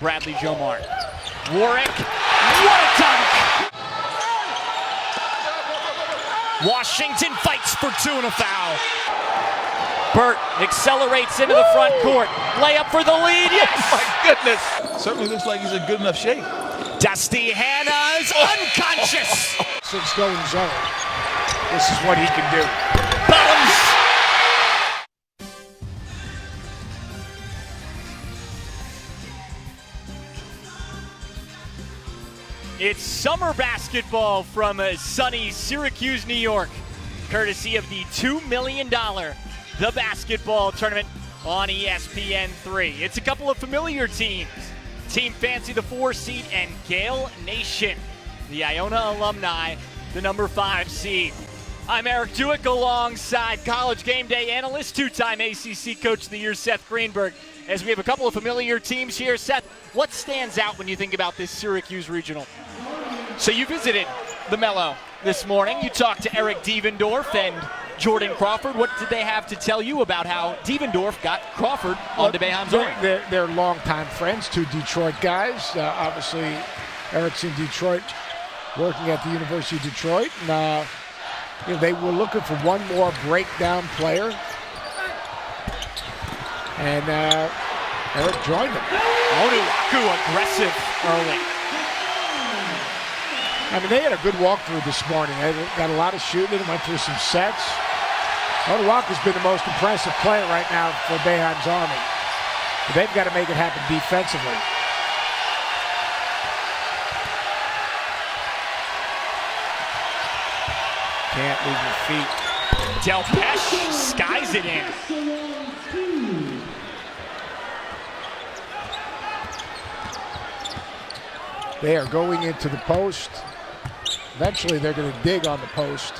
Bradley Jomar. Warwick, what a dunk! Washington fights for two and a foul. Burt accelerates into the front court. Layup for the lead, yes! Oh my goodness! Certainly looks like he's in good enough shape. Dusty Hannah's unconscious! Since going zone, this is what he can do. Bottoms! It's summer basketball from sunny Syracuse, New York, courtesy of the $2 million The Basketball Tournament on ESPN3. It's a couple of familiar teams. Team Fancy, the 4 seed, and Gale Nation, the Iona alumni, the number 5 seed. I'm Eric Duick alongside College Game Day analyst, 2-time ACC Coach of the Year, Seth Greenberg, as we have a couple of familiar teams here. Seth, what stands out when you think about this Syracuse regional? So you visited the Mellow this morning. You talked to Eric Devendorf and Jordan Crawford. What did they have to tell you about how Devendorf got Crawford onto Boeheim's Army? They're longtime friends, 2 Detroit guys. Obviously, Eric's in Detroit, working at the University of Detroit. And, they were looking for one more breakdown player. And Eric joined them. Onuaku aggressive early. I mean, they had a good walkthrough this morning. They got a lot of shooting. They went through some sets. Onuaku's been the most impressive player right now for Boeheim's Army. But they've got to make it happen defensively. Can't leave your feet. Del Pesh skies it in. They are going into the post. Eventually, they're going to dig on the post.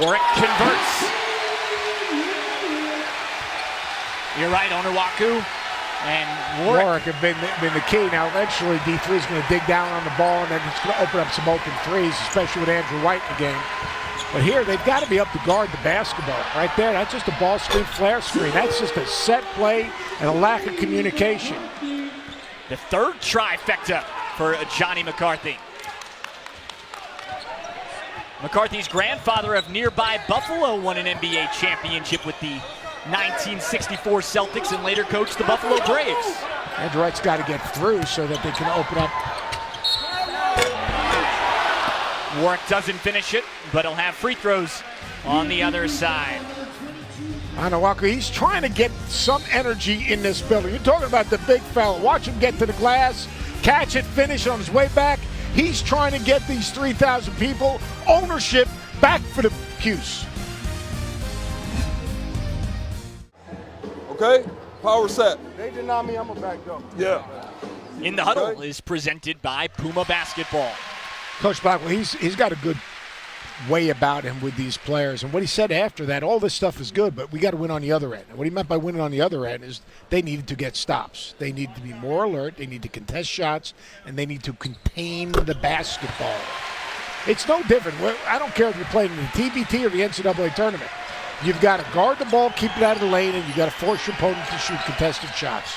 Warwick converts. You're right, Onuaku and Warwick have been the key. Now, eventually, D3 is going to dig down on the ball, and then it's going to open up some open threes, especially with Andrew White in the game. But here, they've got to be up to guard the basketball. Right there, that's just a ball screen, flare screen. That's just a set play and a lack of communication. The third trifecta for Johnny McCarthy. McCarthy's grandfather of nearby Buffalo won an NBA championship with the 1964 Celtics and later coached the Buffalo Braves. Andrew White's got to get through so that they can open up. Warwick doesn't finish it, but he'll have free throws on the other side. Onuaku, he's trying to get some energy in this building. You're talking about the big fella. Watch him get to the glass, catch it, finish on his way back. He's trying to get these 3,000 people ownership back for the Cuse. Okay, power set. They deny me, I'm gonna back up. Yeah. In the Huddle is presented by Puma Basketball. Coach Blackwell, he's got a good way about him with these players. And what he said after that, all this stuff is good, but we got to win on the other end. And what he meant by winning on the other end is they needed to get stops. They need to be more alert. They need to contest shots, and they need to contain the basketball. It's no different. I don't care if you're playing in the TBT or the NCAA tournament. You've got to guard the ball, keep it out of the lane, and you've got to force your opponent to shoot contested shots.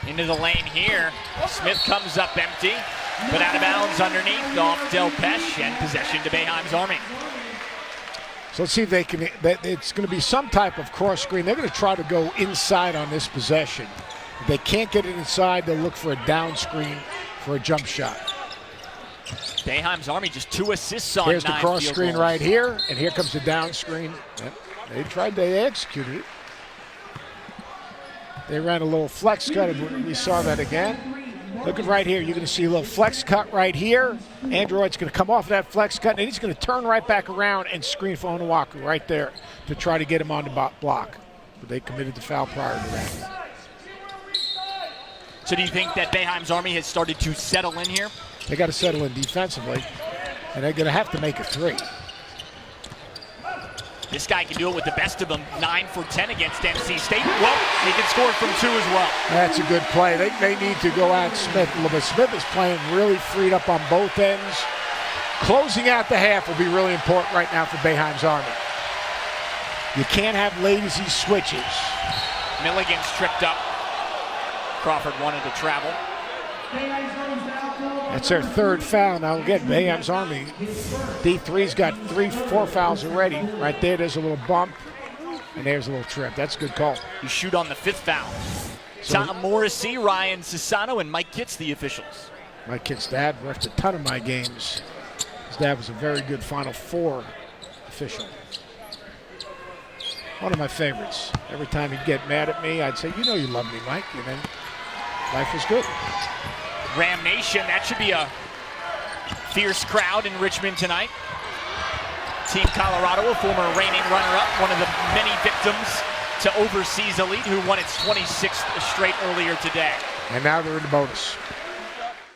Into the lane here. Smith comes up empty, but out of bounds underneath off Del Pesh, and possession to Boeheim's Army. So let's see if they can. It's going to be some type of cross screen. They're going to try to go inside on this possession. If they can't get it inside, they'll look for a down screen for a jump shot. Boeheim's Army just 2 assists on 9 Here's the cross screen goals. right here, and here comes the down screen. Yep, they executed it. They ran a little flex cut, and we saw that again. Look at right here. You're going to see a little flex cut right here. Andrew White's going to come off of that flex cut, and he's going to turn right back around and screen for Onuaku right there to try to get him on the block. But they committed the foul prior to that. So do you think that Boeheim's Army has started to settle in here? They got to settle in defensively, and they're going to have to make a 3. This guy can do it with the best of them. 9 for 10 against NC State. Well, he can score from 2 as well. That's a good play. They need to go at Smith a little bit. Smith is playing really freed up on both ends. Closing out the half will be really important right now for Boeheim's Army. You can't have lazy switches. Milligan's tripped up. Crawford wanted to travel. That's their third foul. Now again, Boehem's Army. D3's got 3-4 fouls already. Right there, there's a little bump. And there's a little trip. That's a good call. You shoot on the 5th foul. Tom Morrissey, Ryan Sassano, and Mike Kitts, the officials. Mike Kitts' dad refed a ton of my games. His dad was a very good Final Four official. One of my favorites. Every time he'd get mad at me, I'd say, you know you love me, Mike. And then life was good. Ram Nation, that should be a fierce crowd in Richmond tonight. Team Colorado, a former reigning runner-up, one of the many victims to Overseas Elite, who won its 26th straight earlier today. And now they're in the bonus.